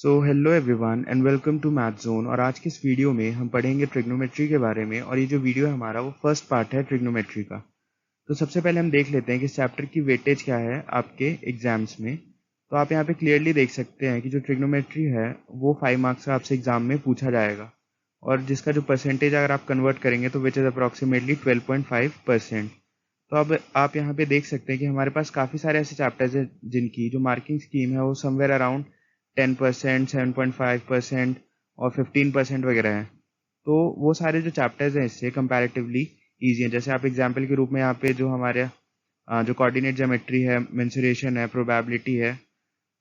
So hello everyone and welcome to Math Zone. और आज की इस वीडियो में हम पढ़ेंगे ट्रिग्नोमेट्री के बारे में। और ये जो वीडियो है हमारा वो फर्स्ट पार्ट है ट्रिग्नोमेट्री का। तो सबसे पहले हम देख लेते हैं कि इस चैप्टर की वेटेज क्या है आपके एग्जाम्स में। तो आप यहाँ पे क्लियरली देख सकते हैं कि जो ट्रिग्नोमेट्री है वो 5 मार्क्स का आपसे एग्जाम में पूछा जाएगा, और जिसका जो परसेंटेज अगर आप कन्वर्ट करेंगे तो विच इज़ अप्रॉक्सीमेटली 12.5%। तो अब आप यहाँ पे देख सकते हैं कि हमारे पास काफ़ी सारे ऐसे चैप्टर्स हैं जिनकी जो मार्किंग स्कीम है वो समवेयर अराउंड 10%, 7.5% और 15% वगैरह है। तो वो सारे जो चैप्टर्स हैं इससे कंपैरेटिवली ईजी हैं। जैसे आप एग्जाम्पल के रूप में यहाँ पे जो हमारे जो कोऑर्डिनेट ज्योमेट्री है, मेंसुरेशन है, प्रोबेबिलिटी है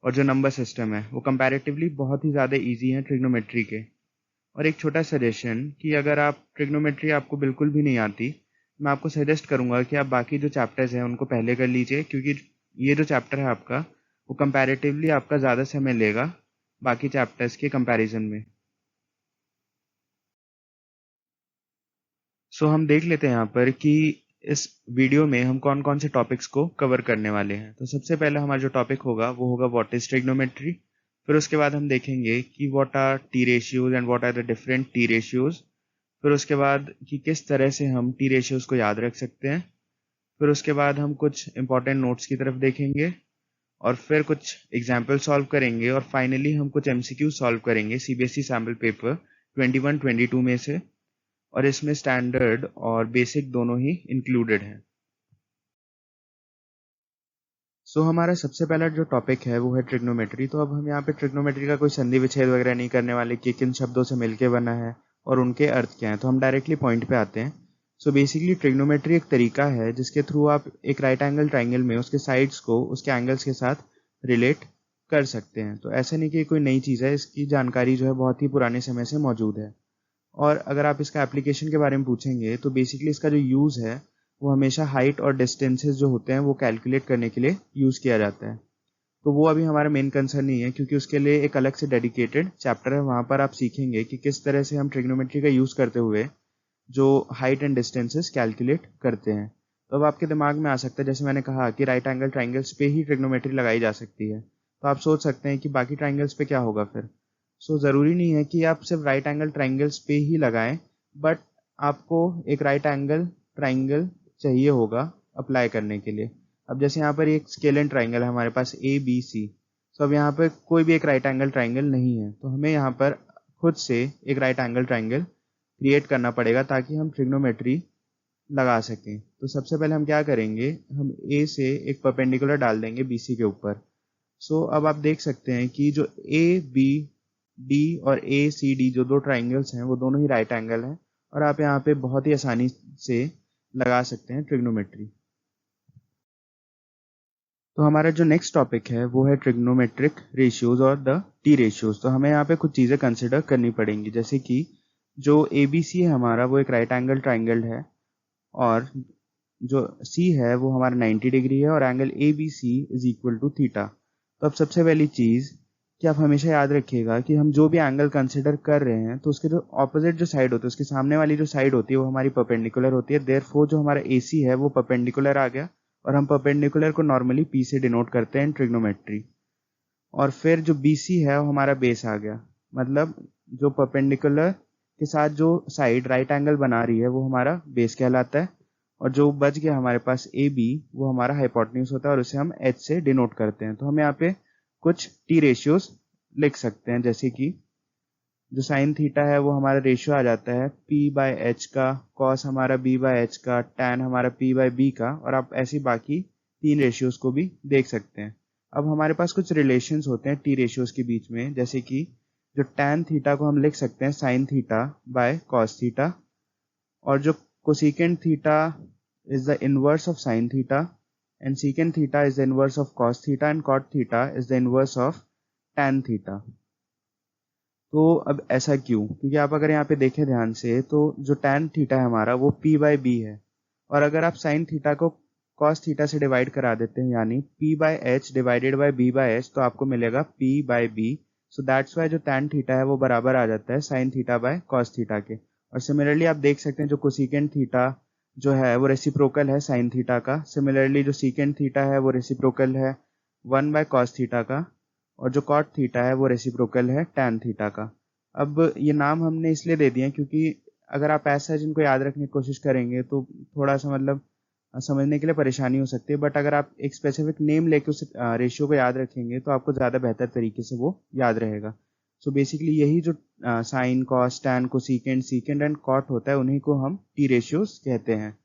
और जो नंबर सिस्टम है वो कंपैरेटिवली बहुत ही ज़्यादा ईजी हैं ट्रिग्नोमेट्री के। और एक छोटा सजेशन कि अगर आप ट्रिग्नोमेट्री आपको बिल्कुल भी नहीं आती, मैं आपको सजेस्ट करूंगा कि आप बाकी जो चैप्टर्स हैं उनको पहले कर लीजिए, क्योंकि ये जो चैप्टर है आपका वो कंपैरेटिवली आपका ज़्यादा समय लेगा बाकी चैप्टर्स के कंपैरिजन में। सो हम देख लेते हैं यहाँ पर कि इस वीडियो में हम कौन कौन से टॉपिक्स को कवर करने वाले हैं। तो सबसे पहले हमारा जो टॉपिक होगा वो होगा व्हाट इज ट्रिग्नोमेट्री। फिर उसके बाद हम देखेंगे कि what are T ratios and what are the different T ratios. फिर उसके बाद कि किस तरह से हम टी रेशियोज को याद रख सकते हैं। फिर उसके बाद हम कुछ इंपॉर्टेंट नोट्स की तरफ देखेंगे और फिर कुछ एग्जाम्पल सॉल्व करेंगे और फाइनली हम कुछ एमसीक्यू सॉल्व करेंगे सीबीएसई सैम्पल पेपर 21-22 में से। और इसमें स्टैंडर्ड और बेसिक दोनों ही इंक्लूडेड हैं। सो हमारा सबसे पहला जो टॉपिक है वो है ट्रिग्नोमेट्री। तो अब हम यहाँ पे ट्रिग्नोमेट्री का कोई संधि विच्छेद वगैरह नहीं करने वाले कि किन शब्दों से मिलके बना है और उनके अर्थ क्या हैं। तो हम डायरेक्टली पॉइंट पे आते हैं। सो बेसिकली ट्रिग्नोमेट्री एक तरीका है जिसके थ्रू आप एक राइट एंगल ट्राइंगल में उसके साइड्स को उसके एंगल्स के साथ रिलेट कर सकते हैं। तो ऐसा नहीं कि कोई नई चीज़ है, इसकी जानकारी जो है बहुत ही पुराने समय से मौजूद है। और अगर आप इसका एप्लीकेशन के बारे में पूछेंगे तो बेसिकली इसका जो यूज़ है वो हमेशा हाइट और डिस्टेंसेस जो होते हैं वो कैलकुलेट करने के लिए यूज़ किया जाता है। तो वो अभी हमारा मेन कंसर्न नहीं है, क्योंकि उसके लिए एक अलग से डेडिकेटेड चैप्टर है। वहाँ पर आप सीखेंगे कि किस तरह से हम ट्रिग्नोमेट्री का यूज़ करते हुए जो हाइट एंड डिस्टेंसेस कैलकुलेट करते हैं। तो अब आपके दिमाग में आ सकता है, जैसे मैंने कहा कि राइट एंगल ट्राइंगल्स पे ही ट्रिग्नोमेट्री लगाई जा सकती है, तो आप सोच सकते हैं कि बाकी ट्राइंगल्स पे क्या होगा फिर। ज़रूरी नहीं है कि आप सिर्फ राइट एंगल ट्राइंगल्स पे ही लगाएं, बट आपको एक राइट एंगल ट्राइंगल चाहिए होगा अप्लाई करने के लिए। अब जैसे यहाँ पर एक स्केलेन ट्राइंगल है हमारे पास ए बी सी। सो अब यहाँ पर कोई भी एक राइट एंगल ट्राइंगल नहीं है, तो हमें यहाँ पर खुद से एक राइट एंगल ट्राइंगल क्रिएट करना पड़ेगा ताकि हम ट्रिग्नोमेट्री लगा सकें। तो सबसे पहले हम क्या करेंगे, हम ए से एक परपेंडिकुलर डाल देंगे बी सी के ऊपर। अब आप देख सकते हैं कि जो ए बी डी और ए सी डी जो दो ट्राइंगल्स हैं वो दोनों ही राइट एंगल हैं, और आप यहाँ पे बहुत ही आसानी से लगा सकते हैं ट्रिग्नोमेट्री। तो हमारा जो नेक्स्ट टॉपिक है वो है ट्रिग्नोमेट्रिक रेशियोज और द टी रेशियोज। तो हमें यहाँ पे कुछ चीज़ें कंसिडर करनी पड़ेंगी, जैसे कि जो ए बी सी है हमारा वो एक राइट एंगल ट्राइंगल है, और जो सी है वो हमारा 90 डिग्री है और angle A B C is equal to theta. तो अब सबसे पहली चीज़ कि आप हमेशा याद रखिएगा कि हम जो भी एंगल कंसिडर कर रहे हैं तो उसके जो ऑपोजिट जो साइड होती है, उसके सामने वाली जो साइड होती है वो हमारी परपेंडिकुलर होती है। देयरफॉर जो हमारा ए सी है वो परपेंडिकुलर आ गया, और हम परपेंडिकुलर को नॉर्मली पी से डिनोट करते हैं ट्रिग्नोमेट्री। और फिर जो बी सी है वो हमारा बेस आ गया, मतलब जो परपेंडिकुलर के साथ जो साइड राइट एंगल बना रही है वो हमारा बेस कहलाता है। और जो बच गया हमारे पास ए बी वो हमारा हाइपोटेन्यूज होता है, और उसे हम एच से डिनोट करते हैं। तो हम यहाँ पे कुछ टी रेशियोज लिख सकते हैं, जैसे कि जो साइन थीटा है वो हमारा रेशियो आ जाता है पी बाय एच का, कॉस हमारा बी बाय एच का, टैन हमारा पी बाय बी का, और आप ऐसी बाकी तीन रेशियोज को भी देख सकते हैं। अब हमारे पास कुछ रिलेशंस होते हैं टी रेशियोज के बीच में, जैसे कि जो टैन थीटा को हम लिख सकते हैं sine theta by cos theta, और जो cosecant theta is the inverse of sin theta, and secant theta is the inverse of cos theta, and cot theta is the inverse of tan theta। तो अब ऐसा क्यों, क्योंकि आप अगर यहाँ पे देखें ध्यान से तो जो tan थीटा है हमारा वो p बाय b है, और अगर आप sin थीटा को cos थीटा से डिवाइड करा देते हैं यानी p by h divided by b by h, तो आपको मिलेगा p by b। So that's why जो tan थीटा है वो बराबर आ जाता है sin theta by cos theta के। और सिमिलरली आप देख सकते हैं जो कोसेकेंट थीटा जो है वो रेसिप्रोकल है साइन थीटा का। सिमिलरली जो सीकेंट थीटा है वो रेसिप्रोकल है 1 बाय कॉस थीटा का। और जो कॉट थीटा है वो रेसिप्रोकल है टैन थीटा का। अब ये नाम हमने इसलिए दे दिए हैं क्योंकि अगर आप ऐसा जिनको याद रखने की कोशिश करेंगे तो थोड़ा सा मतलब समझने के लिए परेशानी हो सकती है, बट अगर आप एक स्पेसिफिक नेम लेके उस रेशियो को याद रखेंगे तो आपको ज़्यादा बेहतर तरीके से वो याद रहेगा। सो बेसिकली यही जो sine cos tan cosecant secant and cot होता है उन्हीं को हम टी रेशियोज कहते हैं।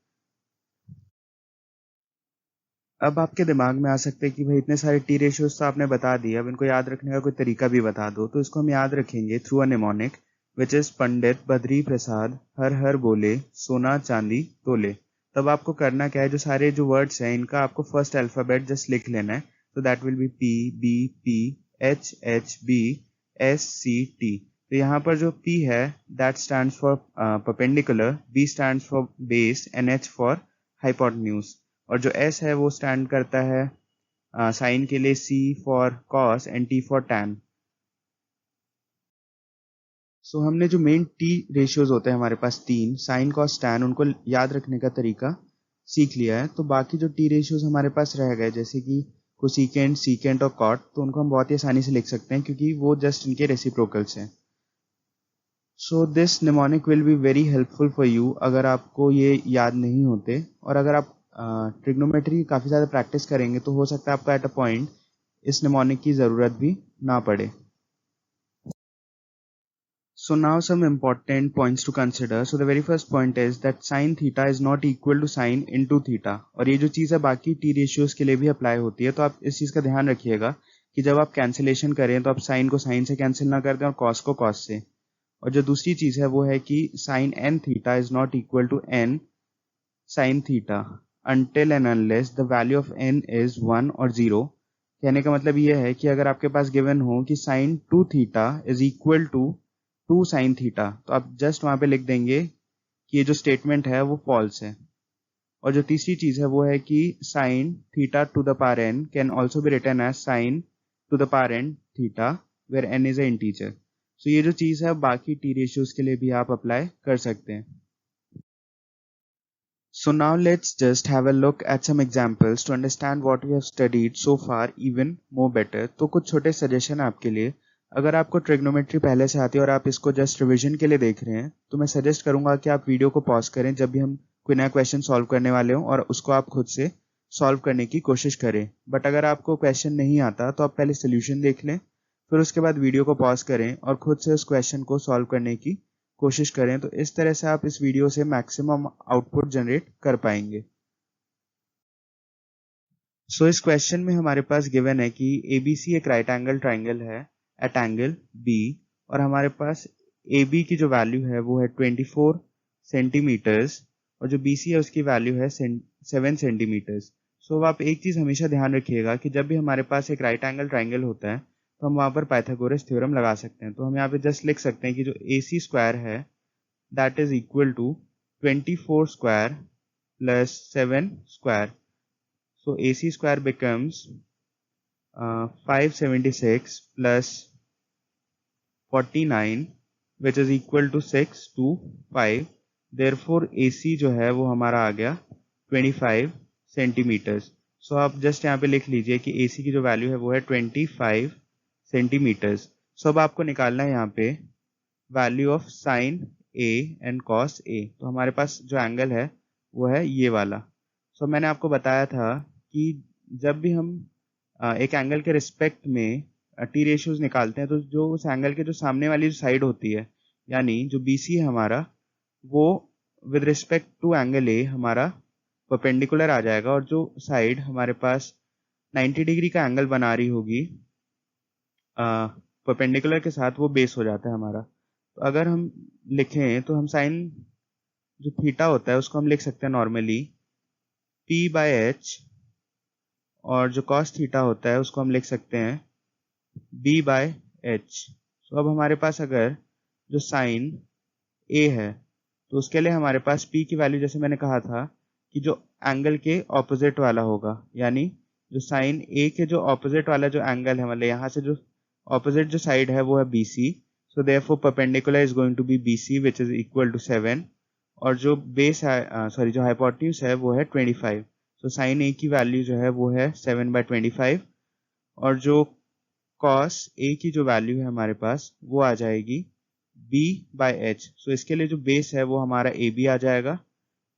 अब आपके दिमाग में आ सकते हैं कि भाई इतने सारे टी रेशियोज तो आपने बता दिए, अब इनको याद रखने का कोई तरीका भी बता दो। तो इसको हम याद रखेंगे through a mnemonic which is Pandit Badri Prasad हर हर बोले सोना चांदी तोले। तब आपको करना क्या है, जो सारे जो वर्ड्स हैं इनका आपको फर्स्ट अल्फाबेट जस्ट लिख लेना है। तो that will be P B P H H B S C T. तो यहाँ पर जो P है that stands for perpendicular, B stands for base and H for hypotenuse, और जो S है वो स्टैंड करता है साइन के लिए, C for cos and T for tan. So हमने जो मेन टी रेशियोज होते हैं हमारे पास तीन, साइन कॉस टैन, उनको याद रखने का तरीका सीख लिया है। तो बाकी जो टी रेशियोज हमारे पास रह गए जैसे कि कोसेकेंट सीकेंट और कॉट, तो उनको हम बहुत ही आसानी से लिख सकते हैं क्योंकि वो जस्ट इनके रेसिप्रोकल्स हैं। So this mnemonic will be very helpful for you अगर आपको ये याद नहीं होते, और अगर आप ट्रिग्नोमेट्री की काफ़ी ज़्यादा प्रैक्टिस करेंगे तो हो सकता है आपको एट अ पॉइंट इस निमोनिक की ज़रूरत भी ना पड़े। So now some important points to consider. So the very first point is that sin theta is not equal to sin into theta. और ये जो चीज़ है बाकी टी रेशियोज के लिए भी अप्लाई होती है, तो आप इस चीज़ का ध्यान रखिएगा कि जब आप कैंसिलेशन करें तो आप साइन को साइन से कैंसिल ना कर दें और कॉस को कॉस से। और जो दूसरी चीज़ है वो है कि sine n theta is not equal to n sine theta until and unless the value of n is 1 और 0। कहने का मतलब ये है कि अगर आपके पास गिवन हो कि sine 2 theta is equal to 2 sine theta, तो आप जस्ट वहां पे लिख देंगे कि ये जो स्टेटमेंट है वो फॉल्स है। और जो तीसरी चीज है वो है कि sine theta to the power n can also be written as sine to the power n theta where n is a integer. So ये जो चीज है बाकी टी रेशियोज के लिए भी आप अप्लाई कर सकते हैं। So now let's just have a look at some examples to understand what we have studied so far even more better. तो कुछ छोटे सजेशन आपके लिए, अगर आपको ट्रिग्नोमेट्री पहले से आती है और आप इसको जस्ट रिवीजन के लिए देख रहे हैं तो मैं सजेस्ट करूंगा कि आप वीडियो को पॉज करें जब भी हम कोई नया क्वेश्चन सॉल्व करने वाले हों और उसको आप खुद से सॉल्व करने की कोशिश करें। बट अगर आपको क्वेश्चन नहीं आता तो आप पहले सोल्यूशन देख लें, फिर उसके बाद वीडियो को पॉज करें और खुद से उस क्वेश्चन को सॉल्व करने की कोशिश करें। तो इस तरह से आप इस वीडियो से मैक्सिमम आउटपुट जनरेट कर पाएंगे। सो इस क्वेश्चन में हमारे पास गिवन है कि ABC एक राइट एंगल ट्राइंगल है एट एंगल B, और हमारे पास AB की जो वैल्यू है वो है 24 सेंटीमीटर्स और जो BC है उसकी वैल्यू है 7 सेंटीमीटर्स। सो आप एक चीज हमेशा ध्यान रखिएगा कि जब भी हमारे पास एक राइट एंगल ट्राइंगल होता है तो हम वहां पर पाइथागोरस थ्योरम लगा सकते हैं। तो हम यहाँ पे जस्ट लिख सकते हैं कि जो AC स्क्वायर है that is equal to 24 square plus 7 square. So AC square becomes 576 plus 49 which is equal to 6 to 5। Therefore AC जो है वो हमारा आ गया 25 सेंटीमीटर्स। सो आप जस्ट यहाँ पे लिख लीजिए कि AC की जो वैल्यू है वो है 25 सेंटीमीटर्स। सो अब आपको निकालना है यहाँ पे value of sine A and cos A। तो हमारे पास जो एंगल है वो है ये वाला। सो मैंने आपको बताया था कि जब भी हम एक एंगल के रिस्पेक्ट में टी रेशियोज निकालते हैं तो जो उस एंगल के जो सामने वाली जो साइड होती है, यानी जो BC है हमारा, वो with respect to angle A हमारा परपेंडिकुलर आ जाएगा, और जो साइड हमारे पास 90 डिग्री का एंगल बना रही होगी परपेंडिकुलर के साथ, वो बेस हो जाता है हमारा। तो अगर हम लिखें तो हम साइन जो थीटा होता है उसको हम लिख सकते हैं नॉर्मली P/H, और जो कॉस थीटा होता है उसको हम लिख सकते हैं B/H। तो अब हमारे पास अगर जो साइन A है तो उसके लिए हमारे पास P की वैल्यू जैसे मैंने कहा था कि जो एंगल के ऑपोजिट वाला होगा, यानी जो साइन A के जो ऑपोजिट वाला जो एंगल है, मतलब यहाँ से जो ऑपोजिट जो साइड है वो है BC। So therefore perpendicular is going to be BC which is equal to 7, और जो बेस है सॉरी जो हाइपोटेन्यूज है वो है 25। सो साइन A की वैल्यू जो है वो है 7/25, और जो cos A की जो वैल्यू है हमारे पास वो आ जाएगी B/H। सो इसके लिए जो बेस है वो हमारा AB आ जाएगा,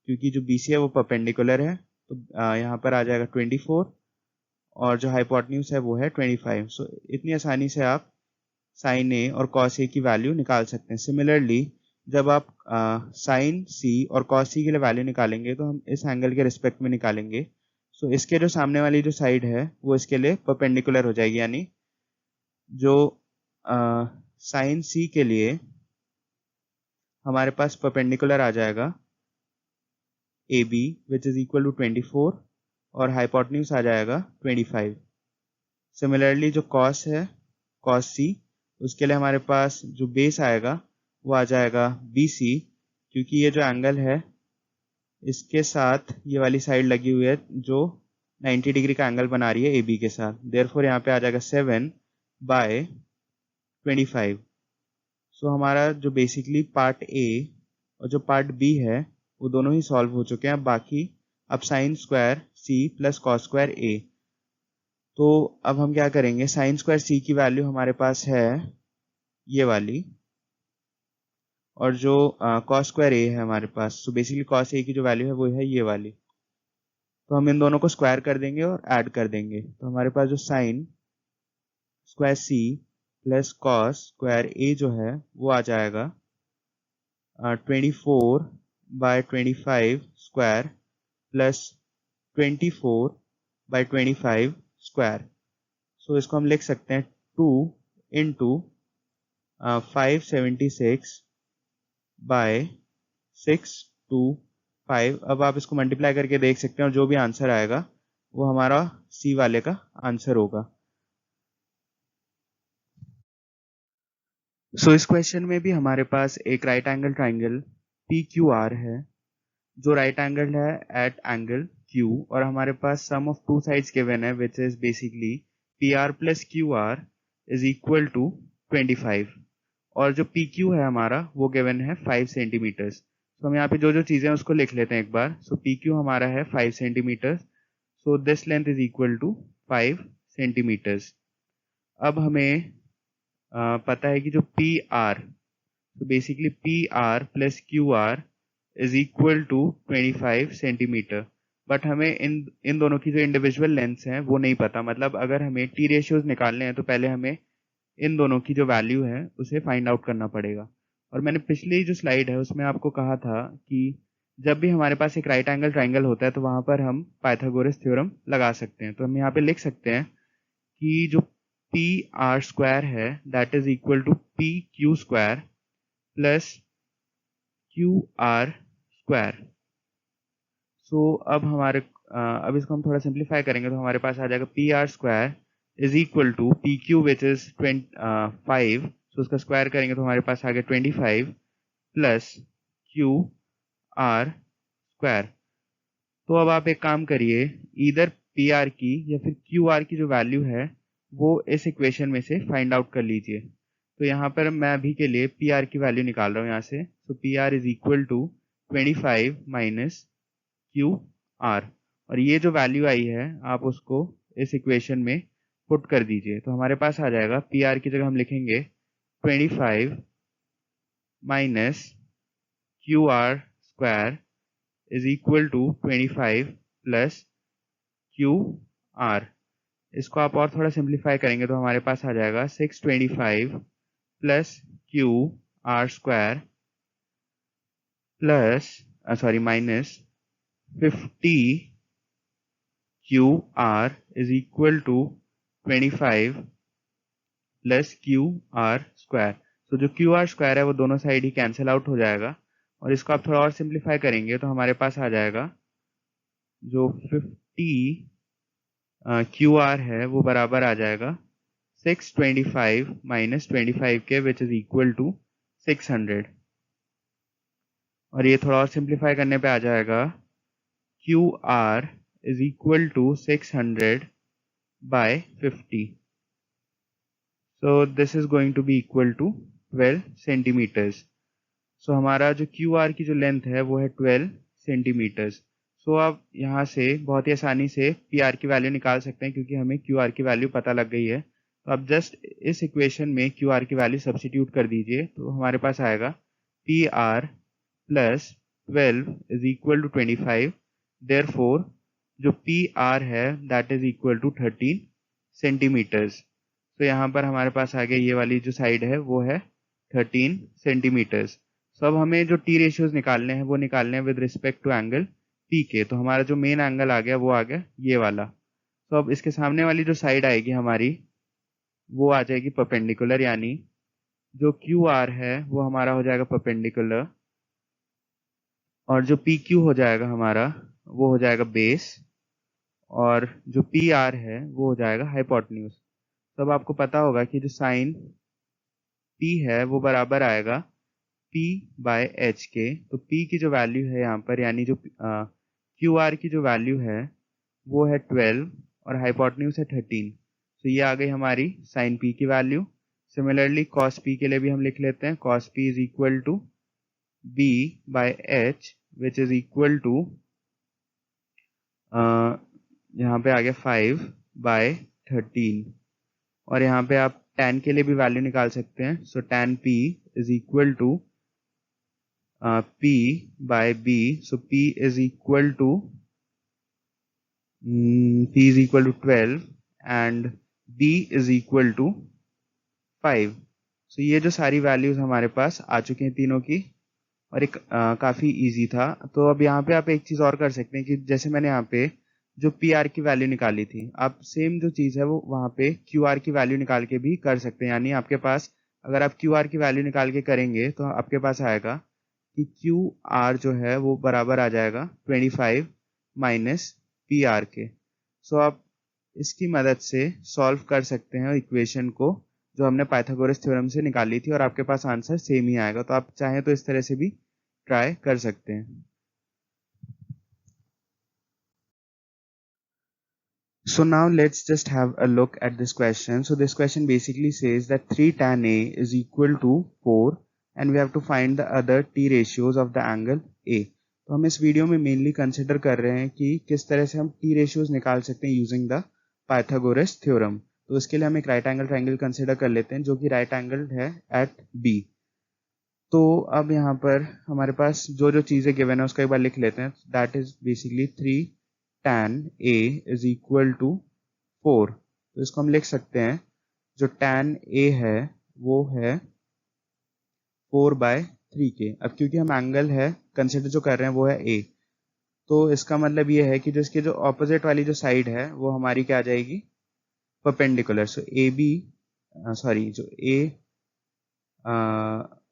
क्योंकि जो BC है वो परपेंडिकुलर है, तो यहाँ पर आ जाएगा 24 और जो हाइपोटेन्यूज है वो है 25। सो इतनी आसानी से आप साइन ए और कॉस ए की वैल्यू निकाल सकते हैं। सिमिलरली जब आप साइन सी और कॉस सी के लिए वैल्यू निकालेंगे तो हम इस एंगल के रिस्पेक्ट में निकालेंगे। सो इसके जो सामने वाली जो साइड है वो इसके लिए परपेंडिकुलर हो जाएगी, यानी जो साइन सी के लिए हमारे पास परपेंडिकुलर आ जाएगा A B which is equal to 24 और हाइपोटेन्यूज आ जाएगा 25। सिमिलरली जो कॉस है, कॉस सी, उसके लिए हमारे पास जो बेस आएगा वो आ जाएगा बी सी, क्योंकि ये जो एंगल है इसके साथ ये वाली साइड लगी हुई है जो 90 डिग्री का एंगल बना रही है ए बी के साथ। देयरफॉर यहाँ पे आ जाएगा 7/25। सो हमारा जो बेसिकली पार्ट ए और जो पार्ट बी है वो दोनों ही सॉल्व हो चुके हैं। बाकी अब sine square C plus cos square A. तो अब हम क्या करेंगे, साइन स्क्वायर सी की वैल्यू हमारे पास है ये वाली, और जो कॉस स्क्वायर ए है हमारे पास, सो बेसिकली कॉस ए की जो वैल्यू है वो है ये वाली। तो हम इन दोनों को स्क्वायर कर देंगे और ऐड कर देंगे, तो हमारे पास जो sine square C plus cos square A जो है वो आ जाएगा 24/25 स्क्वायर प्लस 24/25 स्क्वायर। सो इसको हम लिख सकते हैं 2 इंटू 576/625। अब आप इसको मल्टीप्लाई करके देख सकते हैं और जो भी आंसर आएगा वो हमारा सी वाले का आंसर होगा। सो इस क्वेश्चन में भी हमारे पास एक राइट एंगल ट्राइंगल PQR है जो राइट एंगल है एट एंगल Q, और हमारे पास sum of two sides given है which is basically PR plus QR is equal to 25, और जो PQ है हमारा वो गिवन है 5 सेंटीमीटर्स। तो हम यहाँ पे जो जो चीजें हैं उसको लिख लेते हैं एक बार। सो PQ हमारा है 5 centimetre, so this length is equal to 5 centimetres. अब हमें पता है कि जो PR, तो basically PR plus QR is equal to 25 centimetre, but हमें इन दोनों की जो इंडिविजुअल लेंथ्स हैं वो नहीं पता। मतलब अगर हमें टी रेशियोज निकालने हैं तो पहले हमें इन दोनों की जो वैल्यू है उसे फाइंड आउट करना पड़ेगा। और मैंने पिछली जो स्लाइड है उसमें आपको कहा था कि जब भी हमारे पास एक राइट एंगल ट्राइंगल होता है तो वहां पर हम पाइथागोरस थ्योरम लगा सकते हैं। तो हम यहाँ पे लिख सकते हैं कि जो PR स्क्वायर है that is equal to PQ square plus QR square. So अब अब इसको हम थोड़ा सिंप्लीफाई करेंगे तो हमारे पास आ जाएगा PR square is equal to PQ which is 5, सो उसका स्क्वायर करेंगे तो हमारे पास आ गया 25 प्लस QR स्क्वायर। तो अब आप एक काम करिए, इधर PR की या फिर QR की जो वैल्यू है वो इस इक्वेशन में से फाइंड आउट कर लीजिए। तो यहाँ पर मैं अभी के लिए PR की वैल्यू निकाल रहा हूँ यहाँ से। तो PR is equal to 25 minus QR, और ये जो वैल्यू आई है आप उसको इस इक्वेशन में पुट कर दीजिए। तो हमारे पास आ जाएगा PR की जगह हम लिखेंगे 25 minus QR square is equal to 25 plus QR। इसको आप और थोड़ा सिंप्लीफाई करेंगे तो हमारे पास आ जाएगा 625 plus QR square plus minus 50 QR is equal to 25 plus QR square. तो जो QR स्क्वायर है वो दोनों साइड ही कैंसिल आउट हो जाएगा, और इसको आप थोड़ा और सिंप्लीफाई करेंगे तो हमारे पास आ जाएगा जो 50 QR है वो बराबर आ जाएगा 625 माइनस 25 के विच इज इक्वल टू 600, और ये थोड़ा और सिंप्लीफाई करने पे आ जाएगा QR is equal to 600 by 50. So this is going to be equal to 12 centimeters. So हमारा जो QR की जो लेंथ है वो है 12 सेंटीमीटर्स। सो आप यहाँ से बहुत ही आसानी से PR की वैल्यू निकाल सकते हैं क्योंकि हमें QR की वैल्यू पता लग गई है। तो आप जस्ट इस इक्वेशन में क्यू आर की वैल्यू सब्स्टिट्यूट कर दीजिए, तो हमारे पास आएगा P R plus 12 is equal to 25। Therefore जो पी आर है that is equal to 13 centimetres. तो यहाँ पर हमारे पास आ गया ये वाली जो साइड है वो है 13 सेंटीमीटर्स। तो अब हमें जो टी रेशियोज निकालने हैं वो निकालने हैं with respect to angle P के। तो हमारा जो मेन एंगल आ गया वो आ गया ये वाला। तो अब इसके सामने वाली जो साइड आएगी हमारी वो आ जाएगी परपेंडिकुलर, यानी जो क्यू आर है वो हमारा हो जाएगा परपेंडिकुलर, और जो पी क्यू हो जाएगा हमारा वो हो जाएगा बेस, और जो पी आर है वो हो जाएगा हाइपोटेन्यूज। तो अब आपको पता होगा कि जो साइन पी है वो बराबर आएगा पी बाय एच के। तो पी की जो वैल्यू है यहाँ पर, यानी जो क्यू आर की जो वैल्यू है वो है 12 और हाइपोटेन्यूज है 13। तो ये आ गई हमारी साइन पी की वैल्यू। सिमिलरली कॉस पी के लिए भी हम लिख लेते हैं, cos P is equal to B by H which is equal to यहाँ पे आ गया 5 बाय 13, और यहाँ पे आप tan के लिए भी वैल्यू निकाल सकते हैं। So tan p is equal to p by b। So p is equal to 12 and b is equal to 5। So ये जो सारी वैल्यूज हमारे पास आ चुकी हैं तीनों की, और एक काफी इजी था। तो अब यहाँ पे आप एक चीज और कर सकते हैं कि जैसे मैंने यहाँ पे जो पी आर की वैल्यू निकाली थी, आप सेम जो चीज है वो वहां पे क्यू आर की वैल्यू निकाल के भी कर सकते हैं। यानी आपके पास अगर आप क्यू आर की वैल्यू निकाल के करेंगे तो आपके पास आएगा कि क्यू आर जो है वो बराबर आ जाएगा 25 माइनस पी आर के। सो आप इसकी मदद से सॉल्व कर सकते हैं इक्वेशन को जो हमने पाइथागोरस थ्योरम से निकाली थी, और आपके पास आंसर सेम ही आएगा। तो आप चाहें तो इस तरह से भी ट्राई कर सकते हैं। So now let's just have a look at this question. So this question basically says that 3 tan A is equal to 4 and we have to find the other t ratios of the angle A. तो हम इस video में mainly consider कर रहे हैं कि किस तरह से हम t ratios निकाल सकते हैं यूजिंग द पाइथागोरस थ्योरम। तो इसके लिए हम एक राइट एंगल ट्राइंगल कंसिडर कर लेते हैं जो कि राइट एंगल है एट B। तो अब यहाँ पर हमारे पास जो जो चीज़ें गिवन है उसको एक बार लिख लेते हैं। That is basically 3 tan A is equal to 4। तो इसको हम लिख सकते हैं, जो tan A है वो है 4/3 के। अब क्योंकि हम एंगल है कंसिडर जो कर रहे हैं वो है A, तो इसका मतलब ये है कि जो इसके जो ऑपोजिट वाली जो साइड है वो हमारी क्या आ जाएगी, perpendicular. So A B sorry जो ए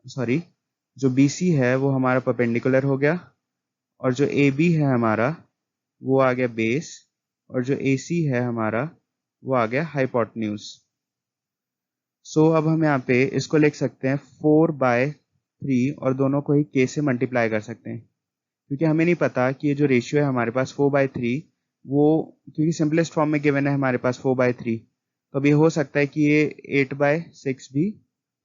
सॉरी जो बी सी है वो हमारा परपेंडिकुलर हो गया, और जो ए बी है हमारा वो आ गया बेस, और जो ए सी है हमारा वो आ गया हाइपोटेन्यूज। सो अब हम यहाँ पे इसको लिख सकते हैं 4/3 और दोनों को ही k से मल्टीप्लाई कर सकते हैं, क्योंकि हमें नहीं पता कि ये जो रेशियो है हमारे पास 4/3 वो, क्योंकि सिंपलेस्ट फॉर्म में गिवन है हमारे पास 4/3, तो अब ये हो सकता है कि ये 8/6 भी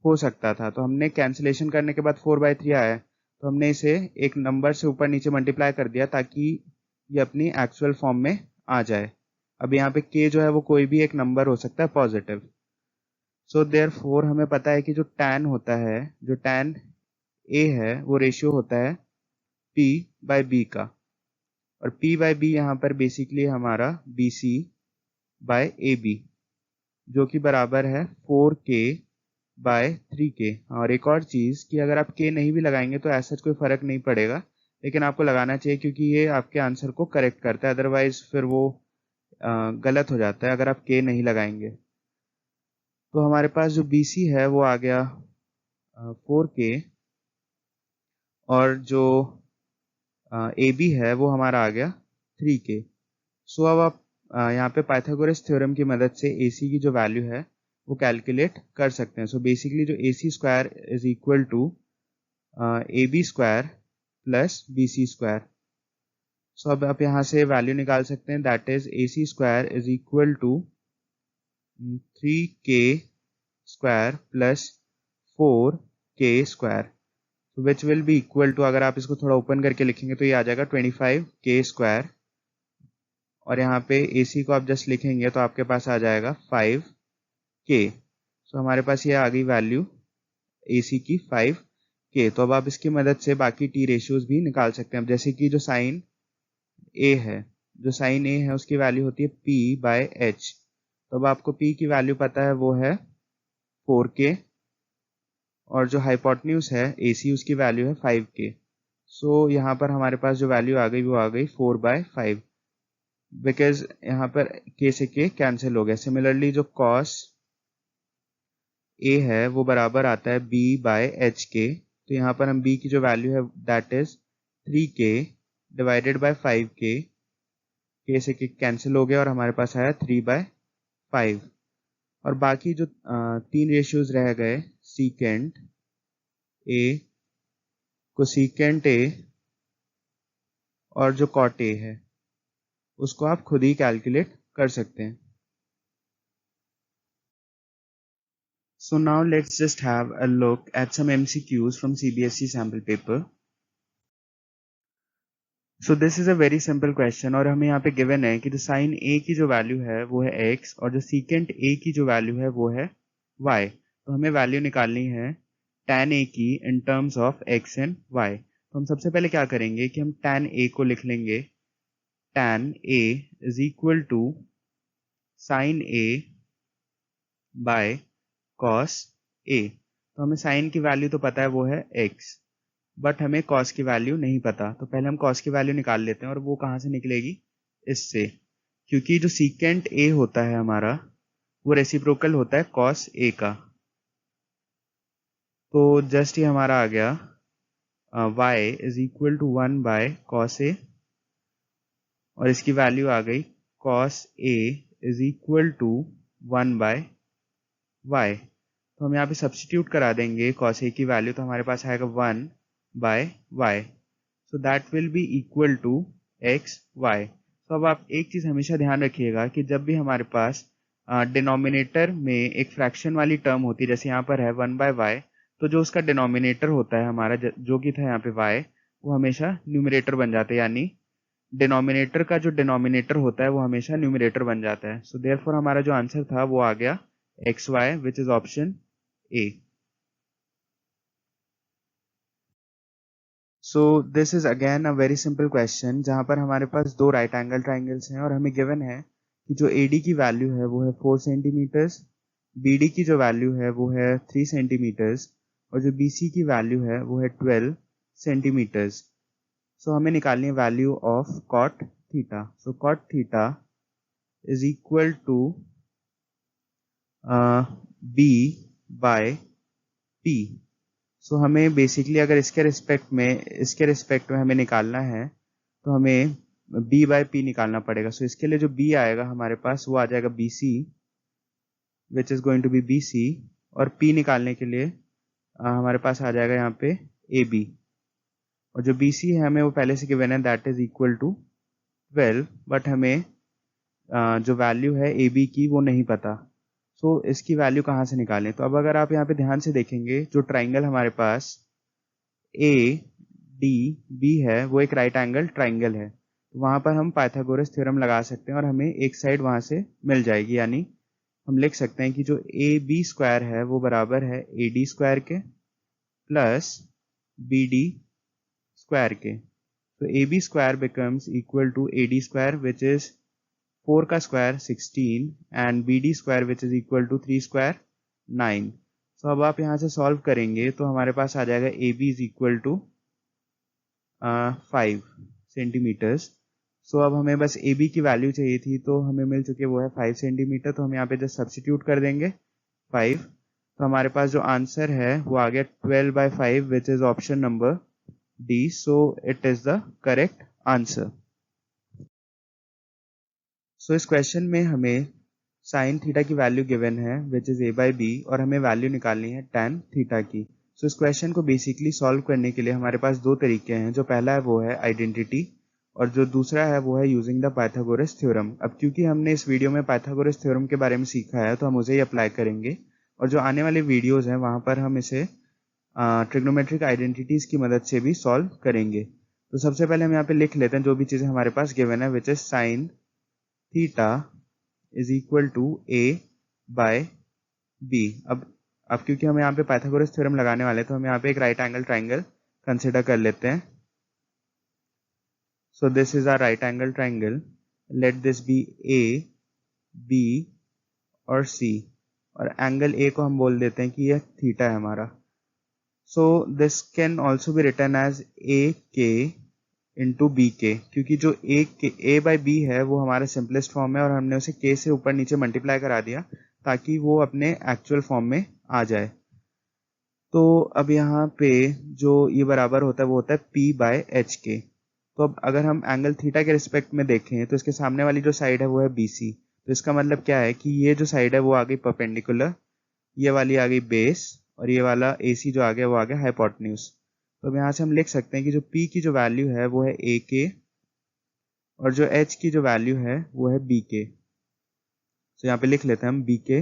हो सकता था। तो हमने कैंसिलेशन करने के बाद 4/3 आया, तो हमने इसे एक नंबर से ऊपर नीचे मल्टीप्लाई कर दिया ताकि ये अपनी एक्चुअल फॉर्म में आ जाए। अब यहाँ पे k जो है वो कोई भी एक नंबर हो सकता है पॉजिटिव। सो देयरफॉर हमें पता है कि जो tan होता है, जो tan A है वो रेशियो होता है p/b का, और p/b यहाँ पर बेसिकली हमारा bc/ab जो कि बराबर है 4k/3k। और एक और चीज कि अगर आप k नहीं भी लगाएंगे तो ऐसा कोई फर्क नहीं पड़ेगा, लेकिन आपको लगाना चाहिए क्योंकि ये आपके आंसर को करेक्ट करता है, अदरवाइज फिर वो गलत हो जाता है अगर आप k नहीं लगाएंगे। तो हमारे पास जो BC है वो आ गया 4k, और जो AB है वो हमारा आ गया 3k। सो अब आप यहाँ पे पाइथागोरस थ्योरम की मदद से AC की जो वैल्यू है वो कैलकुलेट कर सकते हैं। सो बेसिकली जो AC square is equal to AB square plus BC square. So अब आप यहाँ से वैल्यू निकाल सकते हैं, that is AC square is equal to 3k square plus 4k square, which will be equal to, अगर आप इसको थोड़ा ओपन करके लिखेंगे तो ये आ जाएगा 25k स्क्वायर, और यहाँ पे AC को आप जस्ट लिखेंगे तो आपके पास आ जाएगा 5 के। सो हमारे पास ये आ गई वैल्यू AC की 5K। तो अब आप इसकी मदद से बाकी टी रेशियोज भी निकाल सकते हैं। जैसे कि जो साइन ए है उसकी वैल्यू होती है P/H। तो अब आपको P की वैल्यू पता है, वो है 4K, और जो हाइपोटेन्यूज है AC उसकी वैल्यू है 5K। सो यहाँ पर हमारे पास जो वैल्यू आ गई वो आ गई 4/5, बिकॉज यहाँ पर K से K कैंसिल हो गया। सिमिलरली जो cos A है वो बराबर आता है B/HK। तो यहाँ पर हम B की जो वैल्यू है that is 3K divided by 5K। K से K कैंसिल हो गया और हमारे पास आया 3/5। और बाकी जो तीन रेशियोज रह गए, सीकेंट A, कोसीकेंट A और जो कॉट A है, उसको आप खुद ही कैलकुलेट कर सकते हैं। So now let's just have a look at some MCQs from CBSE sample paper. So this is a very simple question और हमें यहाँ पे given है कि जो sin A की जो वैल्यू है वो है x और जो secant A की जो वैल्यू है वो है y। तो हमें वैल्यू निकालनी है tan A की in terms of x and y। तो हम सबसे पहले क्या करेंगे कि हम tan A को लिख लेंगे tan A is equal to sin A by cos A। तो हमें sin की वैल्यू तो पता है वो है x, बट हमें cos की वैल्यू नहीं पता। तो पहले हम cos की वैल्यू निकाल लेते हैं और वो कहाँ से निकलेगी, इससे, क्योंकि जो सीकेंट A होता है हमारा वो रेसिप्रोकल होता है cos A का। तो जस्ट ये हमारा आ गया y is equal to 1/cos A, और इसकी वैल्यू आ गई cos A is equal to 1/y। तो हम यहाँ पे सब्स्टिट्यूट करा देंगे cos A की वैल्यू, तो हमारे पास आएगा 1/y। So that will be equal to xy। तो अब आप एक चीज हमेशा ध्यान रखिएगा कि जब भी हमारे पास डिनोमिनेटर में एक फ्रैक्शन वाली टर्म होती है, जैसे यहाँ पर है 1/y, तो जो उसका डिनोमिनेटर होता है हमारा, जो कि था यहाँ पे y, वो हमेशा न्यूमरेटर बन जाता है, यानी डिनोमिनेटर का जो डिनोमिनेटर होता है वो हमेशा न्यूमरेटर बन जाता है। सो देयरफॉर हमारा जो आंसर था वो आ गया xy, which is option A। So this is again a very simple question जहां पर हमारे पास दो राइट एंगल ट्राइंगल्स हैं और हमें गिवन है कि जो AD की वैल्यू है वो है 4 सेंटीमीटर्स, BD की जो वैल्यू है वो है 3 सेंटीमीटर्स, और जो BC की वैल्यू है वो है 12 सेंटीमीटर्स। सो हमें निकालनी है value of cot theta. So cot theta is equal to B/P। So हमें बेसिकली अगर इसके रिस्पेक्ट में हमें निकालना है तो हमें B/P निकालना पड़ेगा। सो इसके लिए जो B आएगा हमारे पास वो आ जाएगा BC, which is going to be BC, और P निकालने के लिए हमारे पास आ जाएगा यहाँ पे AB, और जो BC है हमें वो पहले से गिवन है, that is equal to 12, but हमें जो वैल्यू है AB की वो नहीं पता। सो इसकी वैल्यू कहाँ से निकालें। तो अब अगर आप यहाँ पे ध्यान से देखेंगे, जो ट्राइंगल हमारे पास ADB है वो एक राइट एंगल ट्राइंगल है, तो वहां पर हम पाइथागोरस थ्योरम लगा सकते हैं और हमें एक साइड वहां से मिल जाएगी। यानी हम लिख सकते हैं कि जो AB स्क्वायर है वो बराबर है AD स्क्वायर के प्लस BD स्क्वायर के। तो AB square becomes equal to AD square, which is 4 का square 16, and BD square which is equal to 3 square 9। तो अब आप यहाँ से सॉल्व करेंगे तो हमारे पास आ जाएगा AB is equal to 5 centimetres. So अब हमें बस AB की वैल्यू चाहिए थी, तो हमें मिल चुकी है वो है 5 सेंटीमीटर। तो हम यहाँ पे जस्ट सब्स्टिट्यूट कर देंगे 5। तो हमारे पास जो आंसर है वो आ गया 12/5, which is option number D। So it is the correct answer. So इस क्वेश्चन में हमें साइन थीटा की वैल्यू गिवन है विच इज A/B, और हमें वैल्यू निकालनी है tan थीटा की। सो इस क्वेश्चन को बेसिकली सॉल्व करने के लिए हमारे पास दो तरीके हैं। जो पहला है वो है आइडेंटिटी, और जो दूसरा है वो है यूजिंग द पाइथागोरस थ्योरम। अब क्योंकि हमने इस वीडियो में पाइथागोरस थ्योरम के बारे में सीखा है तो हम उसे ही अप्लाई करेंगे, और जो आने वाले वीडियोज हैं वहां पर हम इसे ट्रिग्नोमेट्रिक आइडेंटिटीज की मदद से भी सॉल्व करेंगे। तो सबसे पहले हम यहाँ पे लिख लेते हैं जो भी चीजें हमारे पास गिवन है, which is sine theta is equal to A/B, B. अब क्योंकि हम यहाँ पे पाइथागोरस थ्योरम लगाने वाले हैं तो हम यहाँ पे एक राइट एंगल ट्राइंगल कंसिडर कर लेते हैं। So this is our right angle triangle, let this be A, B और सी, और एंगल ए को हम बोल देते हैं कि यह थीटा है हमारा। So this can also be written as A के इंटू बी के, क्योंकि जो ए बाई बी है वो हमारा सिंपलेस्ट फॉर्म है और हमने उसे के से ऊपर नीचे मल्टीप्लाई करा दिया ताकि वो अपने एक्चुअल फॉर्म में आ जाए। तो अब यहाँ पे जो ये बराबर होता है वो होता है P बाय एच के। तो अब अगर हम एंगल थीटा के रिस्पेक्ट में देखें तो इसके सामने वाली जो साइड है वो है BC। तो इसका मतलब क्या है कि ये जो साइड है वो आ गई परपेंडिकुलर, ये वाली आ गई बेस, और ये वाला AC जो आ गया वो आ गया हाइपोटेन्यूज। तो अब यहाँ से हम लिख सकते हैं कि जो P की जो वैल्यू है वो है A के और जो H की जो वैल्यू है वो है B के। तो यहाँ पे लिख लेते हैं हम B के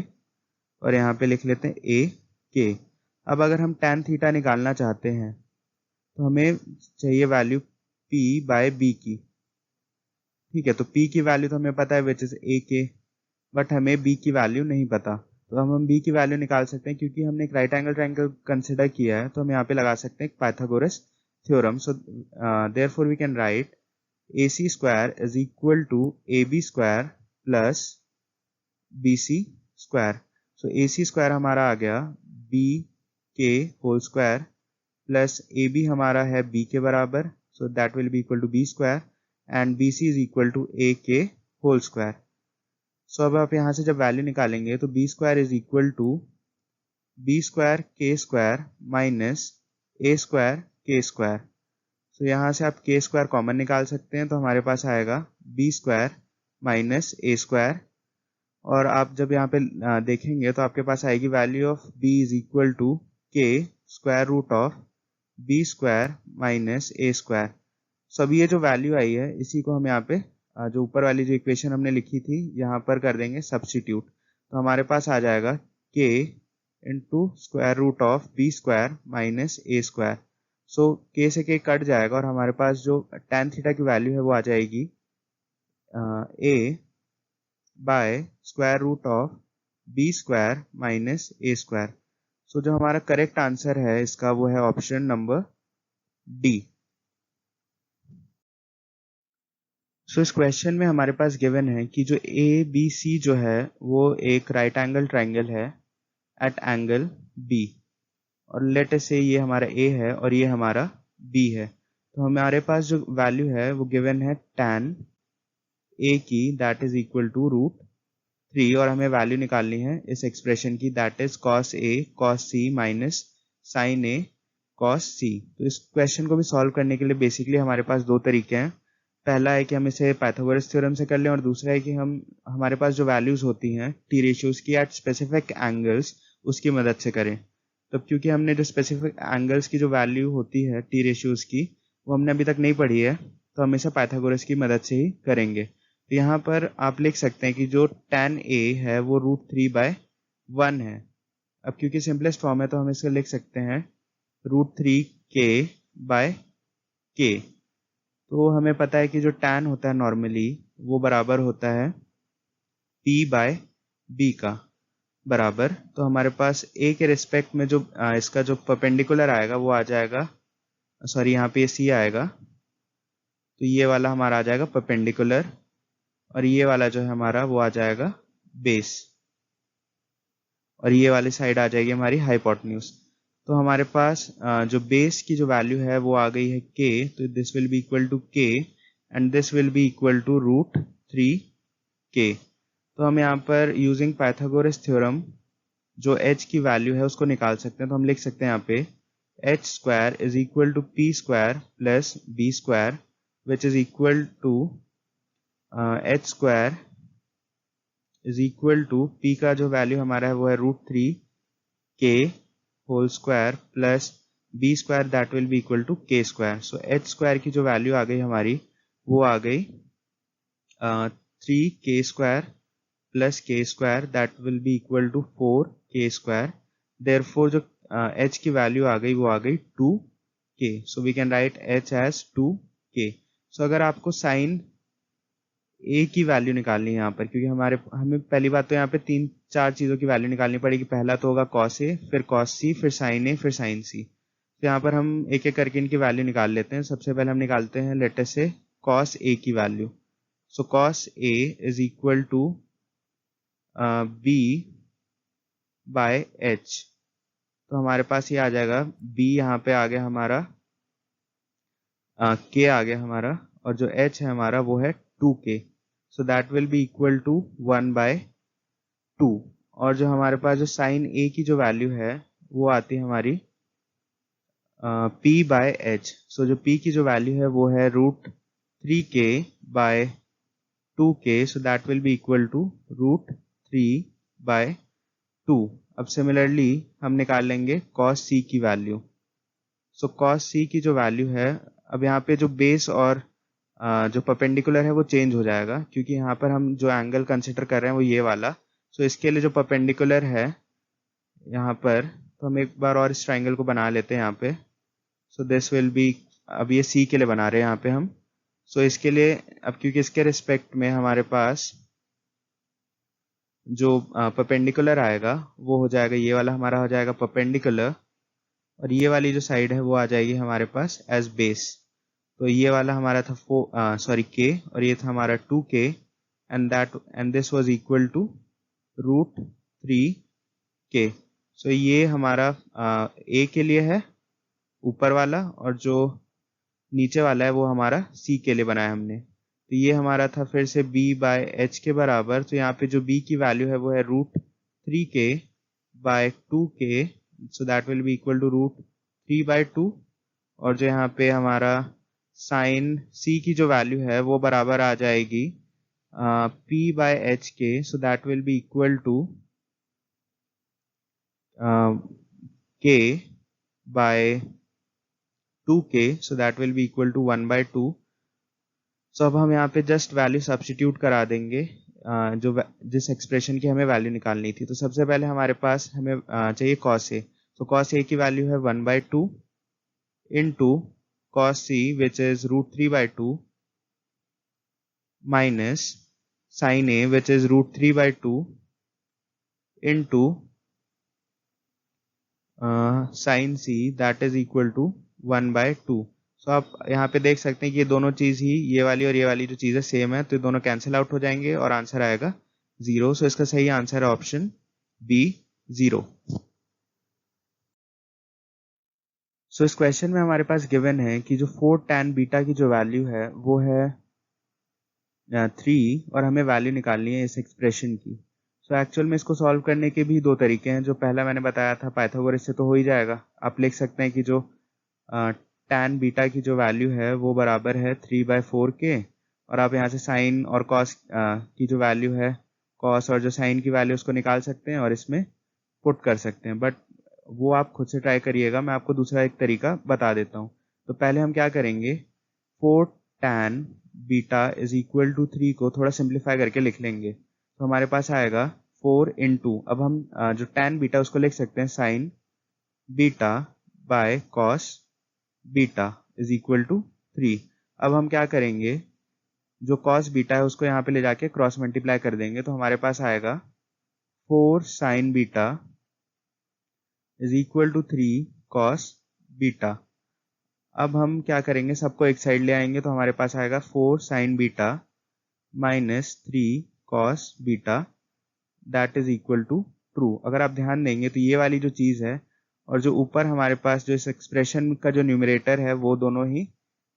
और यहाँ पे लिख लेते हैं A के। अब अगर हम tan थीटा निकालना चाहते हैं तो हमें चाहिए वैल्यू P बाय B की। ठीक है, तो P की वैल्यू तो हमें पता है विच इज A के, बट हमें B की वैल्यू नहीं पता। तो हम B की वैल्यू निकाल सकते हैं क्योंकि हमने एक राइट एंगल ट्रायंगल कंसिडर किया है, तो हम यहाँ पे लगा सकते हैं Pythagoras theorem. So therefore we can write AC square is equal to AB square plus BC square. So AC square हमारा आ गया B के होल स्क्वायर प्लस AB हमारा है B के बराबर, so that will be equal to B square and BC is equal to A के whole square. So अब आप यहाँ से जब वैल्यू निकालेंगे तो B स्क्वायर is equal to B square के स्क्वायर माइनस A स्क्वायर के स्क्वायर। सो यहाँ से आप के स्क्वायर कॉमन निकाल सकते हैं, तो हमारे पास आएगा B square minus A square, और आप जब यहाँ पे देखेंगे तो आपके पास आएगी value of B is equal to K square root of B square minus A square. So अब ये जो वैल्यू आई है इसी को हम यहाँ पे जो ऊपर वाली जो इक्वेशन हमने लिखी थी यहाँ पर कर देंगे सब्स्टिट्यूट। तो हमारे पास आ जाएगा k into square root of B square minus A square. So k से k कट जाएगा और हमारे पास जो tan थीटा की वैल्यू है वो आ जाएगी a by square root of B square minus A square. So जो हमारा करेक्ट आंसर है इसका वो है ऑप्शन नंबर डी। सो इस क्वेश्चन में हमारे पास गिवन है कि जो ए बी सी जो है वो एक राइट एंगल ट्राइंगल है एट एंगल बी, और लेट अस से ये हमारा ए है और ये हमारा बी है। तो हमारे पास जो वैल्यू है वो गिवन है tan ए की, दैट इज इक्वल टू √3, और हमें वैल्यू निकालनी है इस एक्सप्रेशन की, that is cos A cos C minus sin A cos C। तो इस क्वेश्चन को भी सॉल्व करने के लिए बेसिकली हमारे पास दो तरीके हैं। पहला है कि हम इसे पाइथागोरस थ्योरम से कर लें, और दूसरा है कि हमारे पास जो वैल्यूज होती हैं टी रेशियोज की एट स्पेसिफिक एंगल्स उसकी मदद से करें। तो क्योंकि हमने जो स्पेसिफिक एंगल्स की जो वैल्यू होती है टी रेशियोज की वो हमने अभी तक नहीं पढ़ी है, तो हम इसे पाइथागोरस की मदद से ही करेंगे। तो यहाँ पर आप लिख सकते हैं कि जो tan A है वो √3/1 है। अब क्योंकि सिंपलेस्ट फॉर्म है तो हम इसे लिख सकते हैं √3k/k। तो हमें पता है कि जो tan होता है नॉर्मली वो बराबर होता है P/B का बराबर। तो हमारे पास A के रिस्पेक्ट में जो इसका जो परपेंडिकुलर आएगा वो आ जाएगा, सॉरी यहाँ पे C आएगा, तो ये वाला हमारा आ जाएगा परपेंडिकुलर, और ये वाला जो है हमारा वो आ जाएगा बेस, और ये वाली साइड आ जाएगी हमारी हाइपोटेन्यूज। तो हमारे पास जो बेस की जो वैल्यू है वो आ गई है k, तो this will be equal to k and this will be equal to √3k। तो हम यहाँ पर यूजिंग पाइथागोरस थ्योरम जो h की वैल्यू है उसको निकाल सकते हैं। तो हम लिख सकते हैं यहाँ पे h square is equal to p square plus b square which is equal to h square is equal to p का जो वैल्यू हमारा है वो है √3k whole square plus b square that will be equal to k square. So h square की जो value आ गई हमारी वो आ गई 3k square plus k square that will be equal to 4k square. Therefore जो h की वैल्यू आ गई वो आ गई 2k। So we can write h as 2k। So अगर आपको साइन ए की वैल्यू निकालनी है यहाँ पर, क्योंकि हमें पहली बात तो यहाँ पे 3-4 चीज़ों की वैल्यू निकालनी पड़ेगी। पहला तो होगा कॉस ए, फिर कॉस सी, फिर साइन ए, फिर साइन सी। तो यहाँ पर हम एक एक करके इनकी वैल्यू निकाल लेते हैं। सबसे पहले हम निकालते हैं लेट अस से कॉस ए की value. So cos A is equal to B by H. तो हमारे पास ये आ जाएगा बी, यहाँ पे आ गया हमारा के आ गया हमारा, और जो एच है हमारा वो है 2k। So that will be equal to 1/2। और जो हमारे पास जो साइन ए की जो वैल्यू है वो आती है हमारी p बाय एच। सो जो p की जो वैल्यू है वो है √3k/2k। So that will be equal to √3/2। अब सिमिलरली हम निकाल लेंगे cos c की वैल्यू। सो cos c की जो वैल्यू है, अब यहाँ पे जो बेस और जो परपेंडिकुलर है वो चेंज हो जाएगा, क्योंकि यहाँ पर हम जो एंगल कंसिडर कर रहे हैं वो ये वाला। सो इसके लिए जो परपेंडिकुलर है यहाँ पर, तो हम एक बार और इस ट्राइंगल को बना लेते हैं यहाँ पे। सो दिस विल बी, अब ये सी के लिए बना रहे हैं यहाँ पे हम। सो इसके लिए अब क्योंकि इसके रिस्पेक्ट में हमारे पास जो परपेंडिकुलर आएगा वो हो जाएगा, ये वाला हमारा हो जाएगा परपेंडिकुलर, और ये वाली जो साइड है वो आ जाएगी हमारे पास एज बेस। तो ये वाला हमारा था k, और ये था हमारा 2k, and this was equal to √3k। So ये हमारा a के लिए है ऊपर वाला, और जो नीचे वाला है वो हमारा c के लिए बनाया हमने। तो ये हमारा था फिर से b बाय एच के बराबर। तो यहाँ पे जो b की वैल्यू है वो है √3k/2k। So that will be equal to √3/2। और जो यहाँ पे हमारा साइन c की जो वैल्यू है वो बराबर आ जाएगी p बाय एच के। So that will be equal to k by 2k। So that will be equal to 1/2। So अब हम यहाँ पे जस्ट वैल्यू सब्स्टिट्यूट करा देंगे जिस एक्सप्रेशन की हमें वैल्यू निकालनी थी। तो सबसे पहले हमारे पास हमें चाहिए cos a। तो cos a की वैल्यू है 1/2 into cos c which is √3/2 minus sin a which is √3/2 into sin c that is equal to 1/2। So आप यहाँ पे देख सकते हैं कि ये दोनों चीज ही, ये वाली और ये वाली जो चीज है सेम है, तो ये दोनों कैंसिल आउट हो जाएंगे और आंसर आएगा 0। सो इसका सही आंसर है ऑप्शन बी, 0। सो इस क्वेश्चन में हमारे पास गिवन है कि जो 4 tan बीटा की जो वैल्यू है वो है 3, और हमें वैल्यू निकालनी है इस एक्सप्रेशन की। सो एक्चुअल में इसको सॉल्व करने के भी दो तरीके हैं। जो पहला मैंने बताया था पाइथागोरस से तो हो ही जाएगा। आप लिख सकते हैं कि जो tan बीटा की जो वैल्यू है वो बराबर है 3/4 के, और आप यहाँ से साइन और कॉस की जो वैल्यू है, कॉस और जो साइन की वैल्यू उसको निकाल सकते हैं और इसमें पुट कर सकते हैं। बट वो आप खुद से ट्राई करिएगा, मैं आपको दूसरा एक तरीका बता देता हूँ। तो पहले हम क्या करेंगे, 4 tan beta is equal to 3 को थोड़ा सिंप्लीफाई करके लिख लेंगे। तो हमारे पास आएगा 4 इंटू, अब हम जो tan बीटा उसको लिख सकते हैं sine beta by cos beta is equal to 3। अब हम क्या करेंगे, जो कॉस बीटा है उसको यहाँ पे ले जाके क्रॉस मल्टीप्लाई कर देंगे। तो हमारे पास आएगा 4 sine beta is equal to 3 cos beta. अब हम क्या करेंगे, सबको एक साइड ले आएंगे। तो हमारे पास आएगा 4 sine beta minus 3 cos beta that is equal to true. अगर आप ध्यान देंगे तो ये वाली जो चीज है और जो ऊपर हमारे पास जो इस एक्सप्रेशन का जो न्यूमरेटर है वो दोनों ही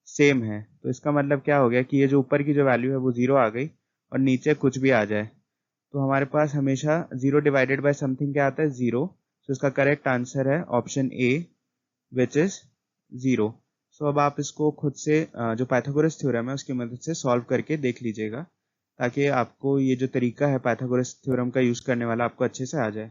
सेम है। तो इसका मतलब क्या हो गया कि ये जो ऊपर की जो वैल्यू है वो 0 आ गई और नीचे कुछ भी आ जाए तो हमारे पास हमेशा 0 डिवाइडेड बाय समथिंग क्या आता है, 0। तो इसका करेक्ट आंसर है ऑप्शन ए विच इज 0। सो अब आप इसको खुद से जो पाइथागोरस थ्योरम है उसकी मदद से सॉल्व करके देख लीजिएगा, ताकि आपको ये जो तरीका है पाइथागोरस थ्योरम का यूज करने वाला आपको अच्छे से आ जाए।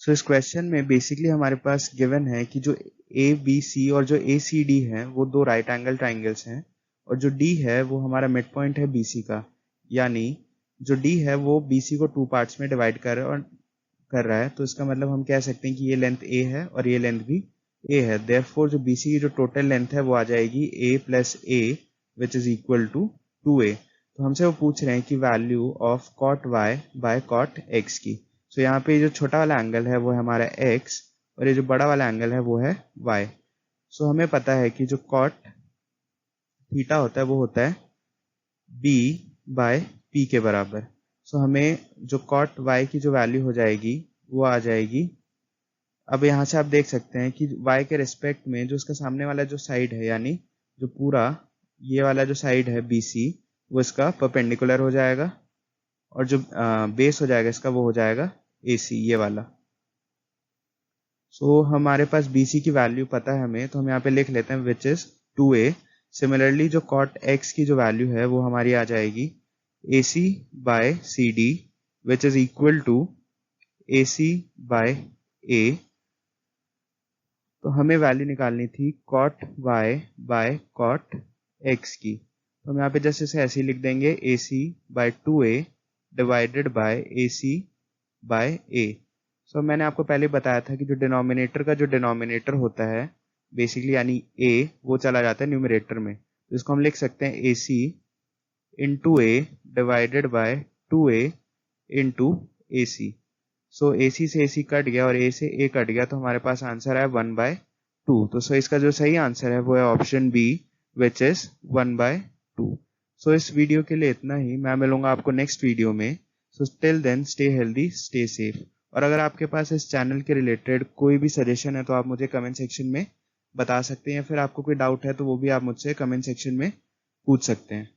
सो इस क्वेश्चन में बेसिकली हमारे पास गिवन है कि जो ए बी सी और जो ए सी डी है वो दो राइट एंगल ट्राइंगल्स हैं, और जो डी है वो हमारा मिड पॉइंट है बी सी का। यानी जो डी है वो बी सी को 2 पार्ट्स में डिवाइड कर रहा है। तो इसका मतलब हम कह सकते हैं कि ये लेंथ ए है और ये लेंथ भी ए है। देयरफॉर जो बी सी की जो टोटल लेंथ है वो आ जाएगी A plus A which is equal to 2a। तो हमसे वो पूछ रहे हैं कि value of cot y by cot x की। सो यहाँ पे जो छोटा वाला एंगल है वो है हमारा x और ये जो बड़ा वाला एंगल है वो है y। सो हमें पता है कि जो cot थीटा होता है वो होता है b बाय p के बराबर। सो हमें जो cot y की जो वैल्यू हो जाएगी वो आ जाएगी, अब यहाँ से आप देख सकते हैं कि y के रिस्पेक्ट में जो उसका सामने वाला जो साइड है, यानी जो पूरा ये वाला जो साइड है BC, वो इसका परपेंडिकुलर हो जाएगा और जो बेस हो जाएगा इसका वो हो जाएगा AC, ये वाला। सो हमारे पास BC की वैल्यू पता है हमें, तो हम यहाँ पे लिख लेते हैं विच इज 2a। सिमिलरली जो cot x की जो वैल्यू है वो हमारी आ जाएगी AC by CD which is equal to AC by A। तो हमें वैल्यू निकालनी थी cot y by cot x की। तो हम यहाँ पे जस्ट इसे ऐसे ही लिख देंगे AC by 2a divided by AC by a। So मैंने आपको पहले बताया था कि जो डिनोमिनेटर का जो डिनोमिनेटर होता है बेसिकली, यानी a, वो चला जाता है न्यूमरेटर में। तो इसको हम लिख सकते हैं AC into a divided by 2a into AC। So AC से AC कट गया और A से A कट गया, तो हमारे पास आंसर है 1/2। तो सो इसका जो सही आंसर है वो है ऑप्शन बी विच इज 1/2। सो इस वीडियो के लिए इतना ही, मैं मिलूंगा आपको नेक्स्ट वीडियो में। So till then stay healthy, stay safe. और अगर आपके पास इस चैनल के रिलेटेड कोई भी सजेशन है तो आप मुझे कमेंट सेक्शन में बता सकते हैं, या फिर आपको कोई डाउट है तो वो भी आप मुझसे कमेंट सेक्शन में पूछ सकते हैं।